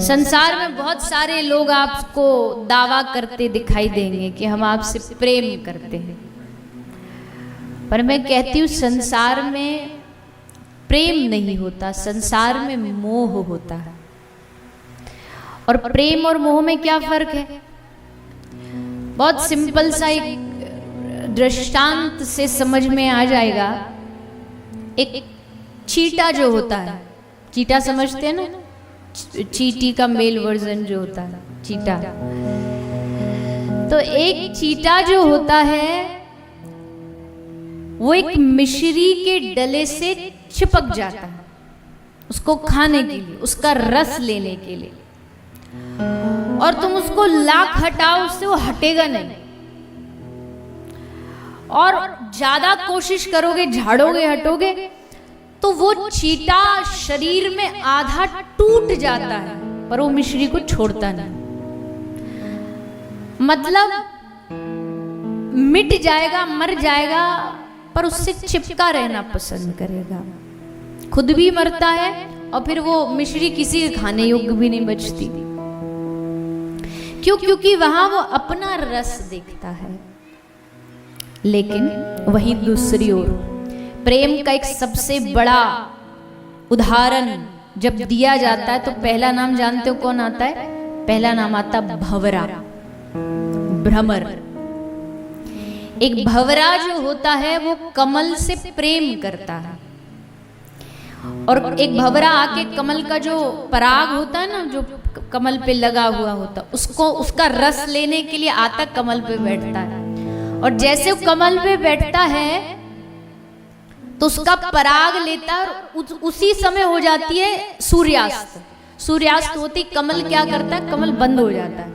संसार में बहुत सारे लोग आपको दावा करते दिखाई देंगे कि हम आपसे प्रेम करते हैं, पर मैं कहती हूँ संसार में प्रेम नहीं होता, संसार में मोह होता है। और प्रेम और मोह में क्या फर्क है? बहुत सिंपल सा एक दृष्टांत से समझ में आ जाएगा। एक चीटा जो होता है, चीटा समझते हैं ना, चींटी का मेल वर्जन जो होता है चीटा। तो एक चीटा जो होता है वो एक मिश्री के डले से चिपक जाता है उसको खाने के लिए, उसका रस लेने के लिए, और तुम उसको लाख हटाओ उससे वो हटेगा नहीं। और ज्यादा कोशिश करोगे, झाड़ोगे, हटोगे तो वो चीटा शरीर में आधा टूट जाता है पर वो मिश्री को छोड़ता नहीं। मतलब मिट जाएगा, मर जाएगा, पर उससे चिपका रहना पसंद करेगा। खुद भी मरता है और फिर वो मिश्री किसी के खाने योग्य भी नहीं बचती। क्यों? क्योंकि वहां वो अपना रस देखता है। लेकिन वहीं दूसरी ओर प्रेम का एक सबसे बड़ा उदाहरण जब दिया जाता है तो पहला नाम जानते हो कौन आता है? पहला नाम आता भंवरा, भ्रमर। एक भंवरा जो होता है वो कमल से प्रेम करता है, और एक भंवरा आके कमल का जो पराग होता है ना, जो कमल पे लगा हुआ होता, उसको उसका रस लेने के लिए आता कमल पे बैठता है। और जैसे वो कमल पे बैठता है तो उसका पराग लेता है और उसी समय हो जाती है सूर्यास्त। सूर्यास्त होती कमल क्या करता है? कमल बंद हो जाता है।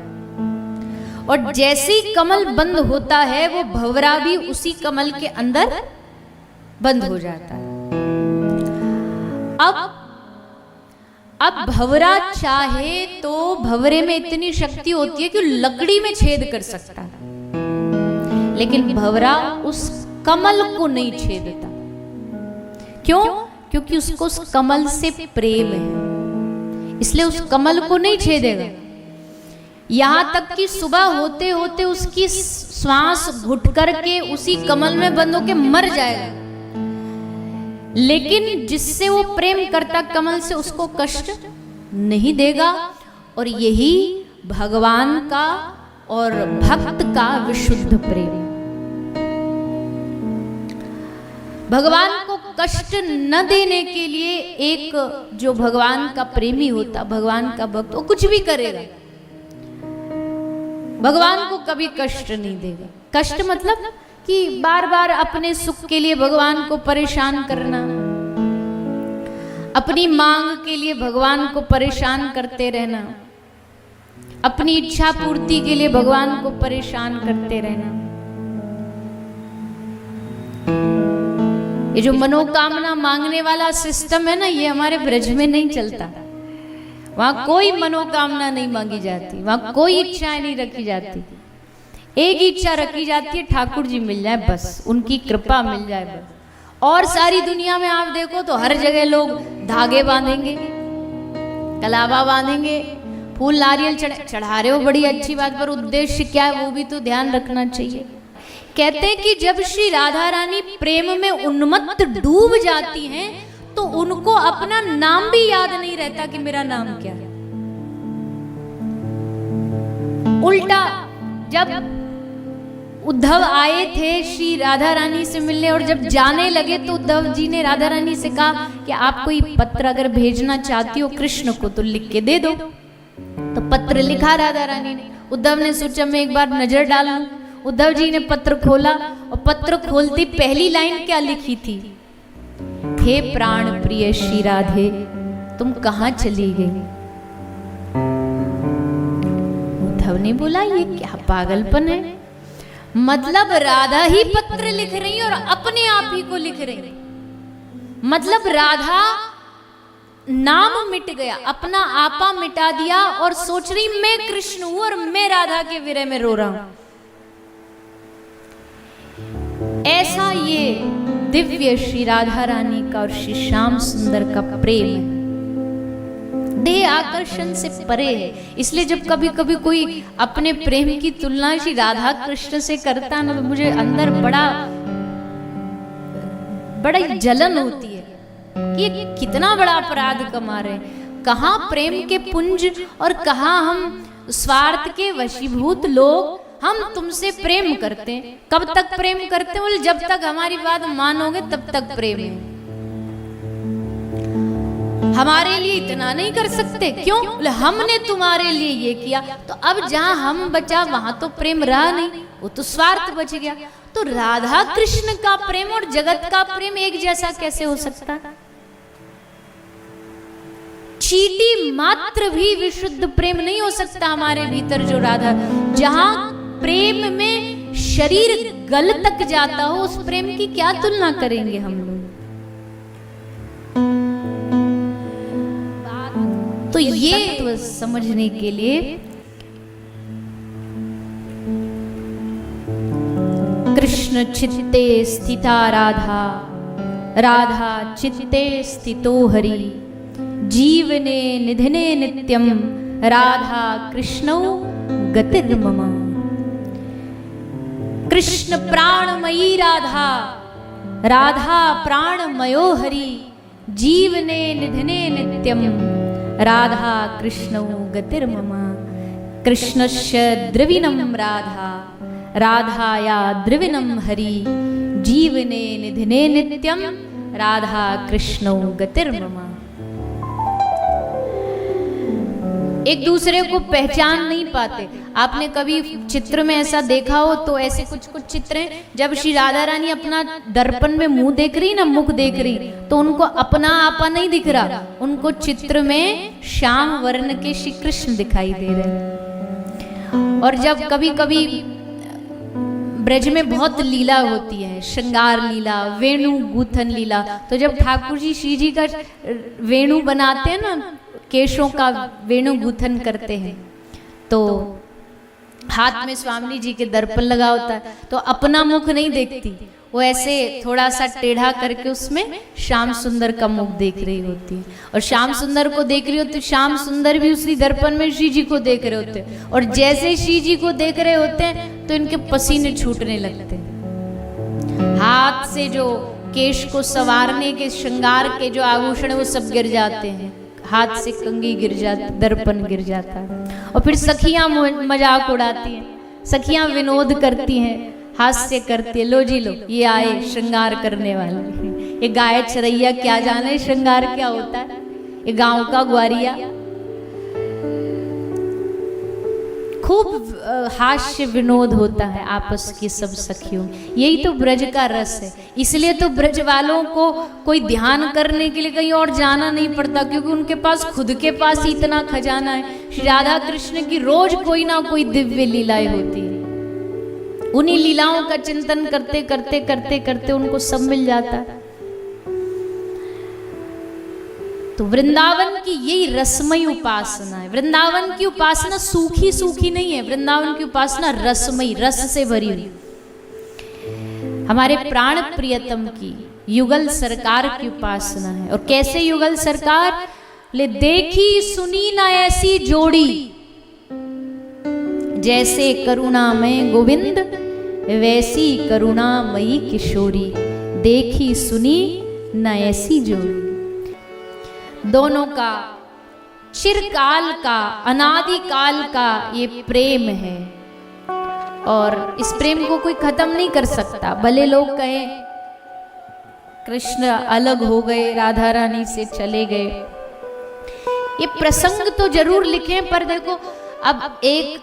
और जैसे ही कमल बंद होता है वो भंवरा भी उसी कमल के अंदर बंद हो जाता है। अब भंवरा चाहे तो भंवरे में इतनी शक्ति होती है कि लकड़ी में छेद कर सकता है, लेकिन भंवरा उस कमल को नहीं छेदता। क्यों? क्योंकि उसको उस कमल से प्रेम है, इसलिए उस कमल को नहीं छेदेगा। यहां तक कि सुबह होते होते उसकी श्वास घुट करके उसी कमल में बंद होके मर जाएगा, लेकिन जिससे वो प्रेम करता कमल से उसको कष्ट नहीं देगा। और यही भगवान का और भक्त का विशुद्ध प्रेम। भगवान को कष्ट न देने के लिए एक जो भगवान का प्रेमी होता, भगवान का भक्त, वो कुछ भी करेगा, भगवान को कभी कष्ट नहीं देगा। कष्ट मतलब कि बार बार अपने सुख के लिए भगवान को परेशान करना, अपनी मांग के लिए भगवान को परेशान करते रहना, अपनी इच्छा पूर्ति के लिए भगवान को परेशान करते रहना। ये जो मनोकामना मांगने वाला सिस्टम है ना, ये हमारे ब्रज में नहीं चलता। वहां कोई मनोकामना नहीं मांगी जाती, वहां कोई इच्छाएं नहीं रखी जाती। एक इच्छा रखी जाती है, ठाकुर जी मिल जाए बस, उनकी कृपा मिल जाए बस। और सारी दुनिया में आप देखो तो हर जगह लोग धागे बांधेंगे, कलावा बांधेंगे, फूल नारियल चढ़ा रहे हो, बड़ी अच्छी बात, पर उद्देश्य क्या है वो भी तो ध्यान रखना चाहिए। कहते हैं कि जब श्री राधा रानी प्रेम में उन्मत्त डूब जाती हैं तो उनको अपना नाम भी याद नहीं रहता कि मेरा नाम क्या है। उल्टा जब उद्धव आए थे श्री राधा रानी से मिलने और जब जाने लगे तो उद्धव जी ने राधा रानी से कहा कि आप कोई पत्र अगर भेजना चाहती हो कृष्ण को तो लिख के दे दो। तो पत्र लिखा राधा रानी ने। उद्धव ने सोचा मैं एक बार नजर डाल लूं। उद्धव जी ने पत्र खोला और पत्र खोलती पहली लाइन क्या लिखी थी? हे प्राण प्रिय श्री राधे तुम कहां चली गई? उद्धव ने बोला ये क्या पागलपन है, मतलब राधा ही पत्र लिख रही और अपने आप ही को लिख रही, मतलब राधा नाम मिट गया, अपना आपा मिटा दिया और सोच रही मैं कृष्ण हूं और मैं राधा के विरह में रो रहा हूं। ऐसा ये दिव्य श्री राधा रानी का और श्री श्याम सुंदर का प्रेम है। देह आकर्षण से परे है। इसलिए जब कभी कभी कोई अपने प्रेम की तुलना श्री राधा कृष्ण से करता ना, तो मुझे अंदर बड़ा जलन होती है कि ये कितना बड़ा अपराध कमा रहे हैं। कहाँ प्रेम के पुंज और कहाँ हम स्वार्थ के वशीभूत लोग। हम तुमसे प्रेम करते हैं, कब तक प्रेम करते हैं? बोले जब तक हमारी बात मानोगे तब तक प्रेम है। हमारे लिए इतना नहीं कर सकते, क्यों? बोले हमने तुम्हारे लिए ये किया। तो अब जहां हम बचा वहां तो प्रेम रहा नहीं, वो तो स्वार्थ बच गया। तो राधा कृष्ण का प्रेम और जगत का प्रेम एक जैसा कैसे हो सकता है? चींटी मात्र भी विशुद्ध प्रेम नहीं हो सकता हमारे भीतर जो राधा। जहां प्रेम में शरीर गल तक जाता हो, उस प्रेम की क्या तुलना करेंगे हम लोग? तो ये तो समझने के लिए कृष्ण चित्ते स्थिता राधा, राधा चित्ते स्थितो हरि, जीवने निधने नित्यम, राधा कृष्णौ गतिर्मम। कृष्ण प्राणमयी राधा, राधा प्राणमयो हरि, जीवने निधने नित्यम, राधा कृष्णौ गतिर्मम। कृष्णस्य द्रविणं राधा, राधाया द्रविणं हरि, जीवने निधने नित्यम, राधा कृष्णौ गतिर्मम। एक दूसरे को पहचान नहीं पाते। आपने कभी चित्र में ऐसा देखा हो तो ऐसे कुछ चित्र हैं, जब श्री राधा रानी अपना दर्पण में मुंह देख रही ना, मुख देख रही, तो उनको अपना आपा नहीं दिख रहा, उनको चित्र में श्याम वर्ण के श्री कृष्ण दिखाई दे रहे हैं। और जब कभी कभी ब्रज में बहुत लीला होती है, श्रृंगार लीला, वेणु गूथन लीला, तो जब ठाकुर जी श्री जी का वेणु बनाते हैं ना, केशों का वेणु गूथन करते हैं, तो हाथ में स्वामी जी के दर्पण लगा होता है, तो अपना मुख नहीं देखती, वो ऐसे थोड़ा सा टेढ़ा करके उसमें श्याम सुंदर का मुख देख रही होती है। और श्याम सुंदर को देख रही होती, श्याम सुंदर भी उसी दर्पण में श्री जी को देख रहे होते हैं। और जैसे श्री जी को देख रहे होते हैं तो इनके पसीने छूटने लगते हैं। हाथ से जो केश को संवारने के श्रृंगार के जो आभूषण वो सब गिर जाते हैं, हाथ से कंघी गिर जाती, दर्पण गिर जाता है। और फिर सखियां मजाक उड़ाती हैं, सखियां विनोद करती हैं, हास्य करती है, लो जी लो ये आए श्रृंगार करने वाले। ये गाय चरैया क्या जाने श्रृंगार क्या होता है, ये गांव का ग्वारिया। खूब हास्य विनोद होता है आपस की सब सखियों। यही तो ब्रज का रस है। इसलिए तो ब्रज वालों को कोई ध्यान करने के लिए कहीं और जाना नहीं पड़ता, क्योंकि उनके पास खुद के पास ही इतना खजाना है। श्री राधा कृष्ण की रोज कोई ना कोई दिव्य लीलाएं होती है। उन्हीं लीलाओं का चिंतन करते करते करते करते उनको सब मिल जाता है। तो वृंदावन की यही रसमयी उपासना है। वृंदावन की उपासना सूखी सूखी नहीं है, वृंदावन की उपासना रसमयी, रस से भरी हुई। हमारे प्राण प्रियतम की युगल सरकार की उपासना है। और कैसे युगल सरकार? ले देखी सुनी ना ऐसी जोड़ी, जैसे करुणामय गोविंद वैसी करुणामयी किशोरी, देखी सुनी ना ऐसी जोड़ी। दोनों का चिरकाल का, अनादिकाल का ये प्रेम है, और इस प्रेम को कोई खत्म नहीं कर सकता। भले लोग कहें कृष्ण अलग हो गए, राधा रानी से चले गए, ये प्रसंग तो जरूर लिखे, पर देखो अब एक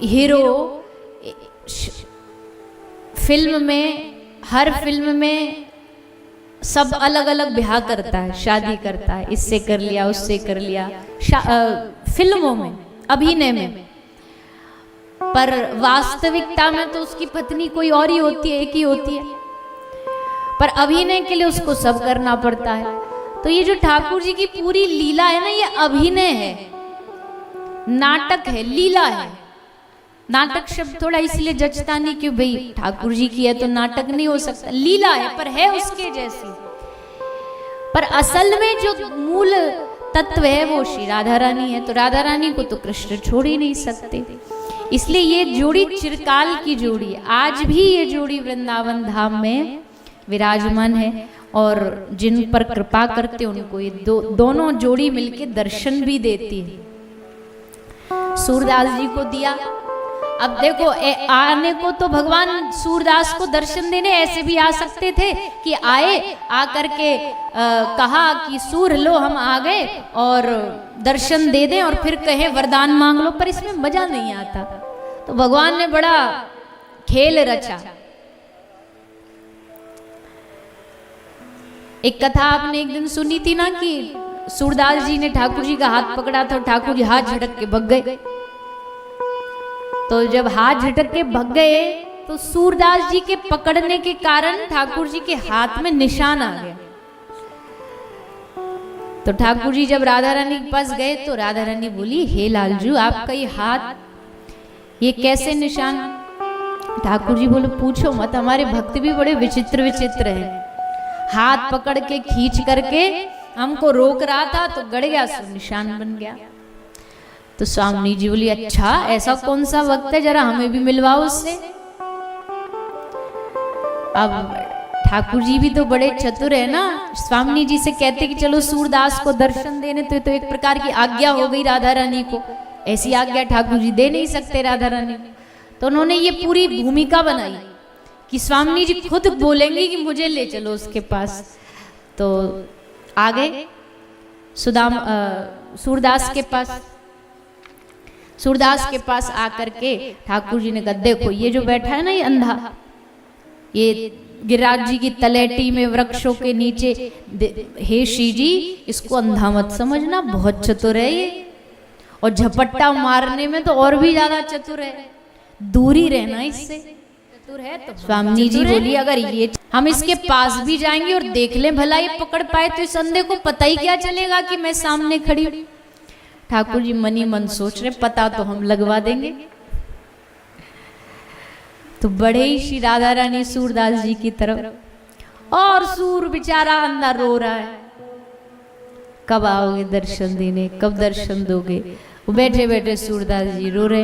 हीरो फिल्म में, हर फिल्म में सब अलग अलग ब्याह करता है, शादी करता है, इससे कर लिया उससे कर लिया, फिल्मों में, अभिनय में। पर वास्तविकता में तो उसकी पत्नी कोई और ही होती है, एक ही होती है, पर अभिनय के लिए उसको सब करना पड़ता है। तो ये जो ठाकुर जी की पूरी लीला है ना, ये अभिनय है, नाटक है, लीला है। नाटक शब्द थोड़ा इसलिए जचता नहीं कि भाई ठाकुर जी की है तो नाटक नहीं हो सकता, लीला है, पर है उसके जैसी। पर असल में जो मूल तत्व है वो श्री राधा रानी है। तो राधा रानी को तो कृष्ण छोड़ ही नहीं सकते, इसलिए ये जोड़ी चिरकाल की जोड़ी है। आज भी ये जोड़ी वृंदावन धाम में विराजमान है और जिन पर कृपा करते उनको ये दोनों जोड़ी मिलके दर्शन भी देती है। सूरदास जी को दिया, अब देखो आने को तो भगवान सूरदास को दर्शन देने ऐसे भी आ सकते थे कि आए, आकर के कहा कि सूर लो हम आ गए और दर्शन दे दें और फिर कहें वरदान मांग लो, पर इसमें मजा नहीं आता। तो भगवान ने बड़ा खेल रचा। एक कथा आपने एक दिन सुनी थी ना कि सूरदास जी ने ठाकुर जी का हाथ पकड़ा था, ठाकुर जी हाथ झटक के भग गए। तो जब हाथ झटक के भग गए तो सूरदास जी के पकड़ने के कारण ठाकुर जी के हाथ में निशान आ गया। तो ठाकुर जी जब राधा रानी के पास गए तो राधा रानी बोली, हे लालजू आपका ये हाथ ये कैसे निशान? ठाकुर जी बोले, पूछो मत, हमारे भक्त भी बड़े विचित्र विचित्र हैं। हाथ पकड़ के खींच करके हमको रोक रहा था तो गड़ गया, सो निशान बन गया। तो स्वामी जी बोली, अच्छा ऐसा कौन सा वक्त है, जरा हमें भी मिलवाओ उससे। अब ठाकुर जी भी तो बड़े चतुर है ना, स्वामी जी से कहते कि चलो सूरदास को दर्शन देने, तो एक प्रकार की आज्ञा हो गई राधा रानी को। ऐसी आज्ञा ठाकुर जी दे नहीं सकते राधा रानी को। तो उन्होंने ये पूरी भूमिका बनाई कि स्वामी जी खुद बोलेंगे कि मुझे ले चलो उसके पास। तो आ गए सूरदास के पास। सूरदास के पास आकर के ठाकुर जी ने कहा, देखो ये जो बैठा है ना ये अंधा, ये गिरिराज जी की तलेटी में वृक्षों के नीचे, हे श्री जी इसको अंधा मत समझना, बहुत चतुर है ये, और झपट्टा मारने में तो और भी ज्यादा चतुर है, दूरी रहना इससे। चतुर है तो स्वामी जी बोली, अगर ये हम इसके पास भी जाएंगे और देख लें भला ये पकड़ पाए तो इस अंधे को पता ही क्या चलेगा कि मैं सामने खड़ी हूं। ठाकुर जी मनी मन सोच रहे, पता तो हम लगवा देंगे। तो बड़े ही श्री राधा रानी सूरदास जी की तरफ, और सूर बेचारा अंधा रो रहा है, कब आओगे दर्शन देने, कब दर्शन दोगे? वो बैठे बैठे सूरदास जी रो रहे।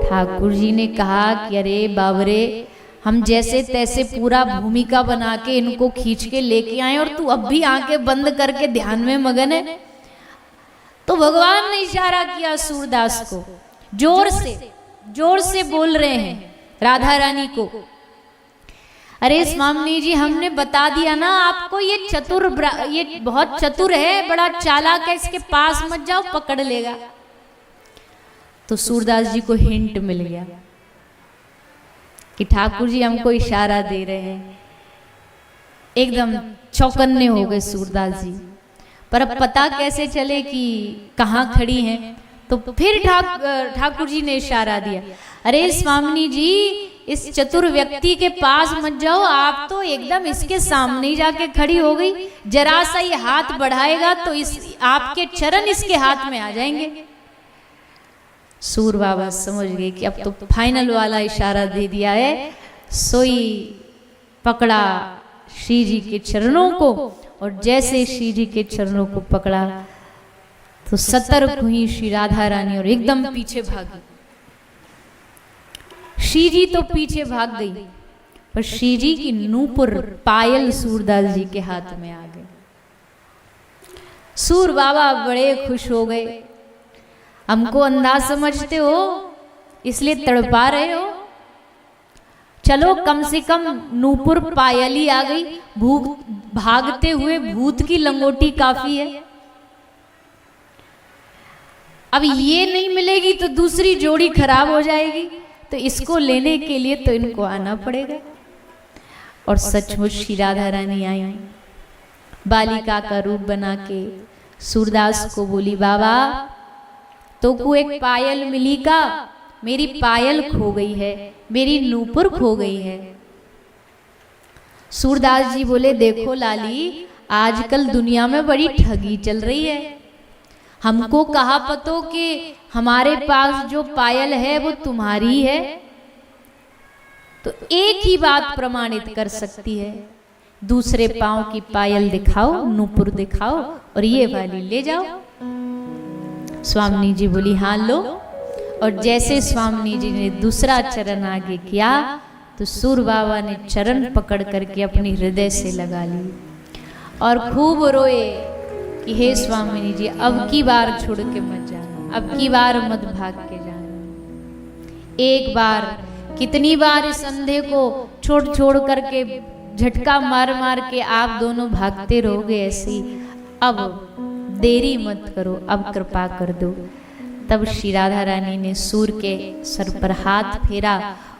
ठाकुर जी ने कहा कि अरे बाबरे, हम जैसे तैसे पूरा भूमिका बना के इनको खींच के लेके आए और तू अब भी आंखें बंद करके ध्यान में मगन है। तो भगवान ने इशारा किया सूरदास को, जोर से बोल रहे हैं राधा रानी को, अरे स्वामी जी हमने बता दिया ना आपको, ये बहुत चतुर है, बड़ा चालाक है, इसके पास मत जाओ पकड़ लेगा। तो सूरदास जी को हिंट मिल गया कि ठाकुर जी हमको इशारा दे रहे हैं। एकदम चौकन्ने हो गए सूरदास जी, पर अब पता कैसे चले कि कहाँ खड़ी हैं। तो फिर ठाकुर जी ने इशारा दिया, अरे स्वामी जी इस चतुर व्यक्ति के पास मत जाओ, आप तो एकदम इसके सामने ही जाके खड़ी हो गई, जरा सा ये हाथ बढ़ाएगा तो आपके चरण इसके हाथ में आ जाएंगे। सूर बाबा समझ गए कि अब तो फाइनल वाला इशारा दे दिया है, सोई पकड़ा श्री जी के चरणों को, और जैसे श्री जी के चरणों को पकड़ा तो सतर्क हुई श्री राधा रानी और एकदम पीछे भागी। श्री जी तो पीछे भाग गई, पर श्री जी की नूपुर पायल सूरदास जी के हाथ में आ गई। सूर बाबा बड़े खुश हो गए, हमको अंधा समझते हो इसलिए तड़पा रहे हो, चलो कम से कम नूपुर पायली आ गई, भागते हुए भूत की लंगोटी काफी है। अब ये नहीं मिलेगी तो दूसरी जोड़ी खराब हो जाएगी, तो इसको लेने के लिए तो इनको आना पड़ेगा। और सचमुच श्री राधा रानी आई, बालिका का रूप बना के सूरदास को बोली, बाबा तो को एक पायल मिली का, मेरी पायल खो गई है, मेरी नूपुर खो गई है। सूरदास जी बोले, देखो लाली आजकल दुनिया में बड़ी ठगी चल रही है, हमको कहा पतो कि हमारे पास जो पायल है वो तुम्हारी है, तो एक ही बात प्रमाणित कर सकती है दूसरे पांव की पायल दिखाओ, नूपुर दिखाओ और ये वाली ले जाओ। स्वामिनी जी बोली हाँ लो। और जैसे स्वामिनी जी ने दूसरा चरण आगे किया तो सूर बाबा ने चरण पकड़ करके अपनी हृदय से लगा ली और खूब रोए कि हे स्वामिनी जी, अब की बार छोड़ के मत जाना, अब की बार मत भाग के जाना। एक बार कितनी बार इस अंधे को छोड़ छोड़ करके झटका मार मार के आप दोनों भागते रहोगे ऐसी, अब देरी मत करो, अब कृपा कर दो। तब श्री राधा रानी ने सूर के सर पर हाथ फेरा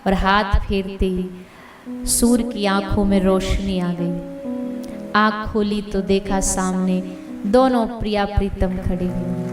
और हाथ फेरते ही सूर की आंखों में रोशनी आ गई। आंख खोली तो देखा सामने दोनों प्रिया प्रीतम खड़े हुए।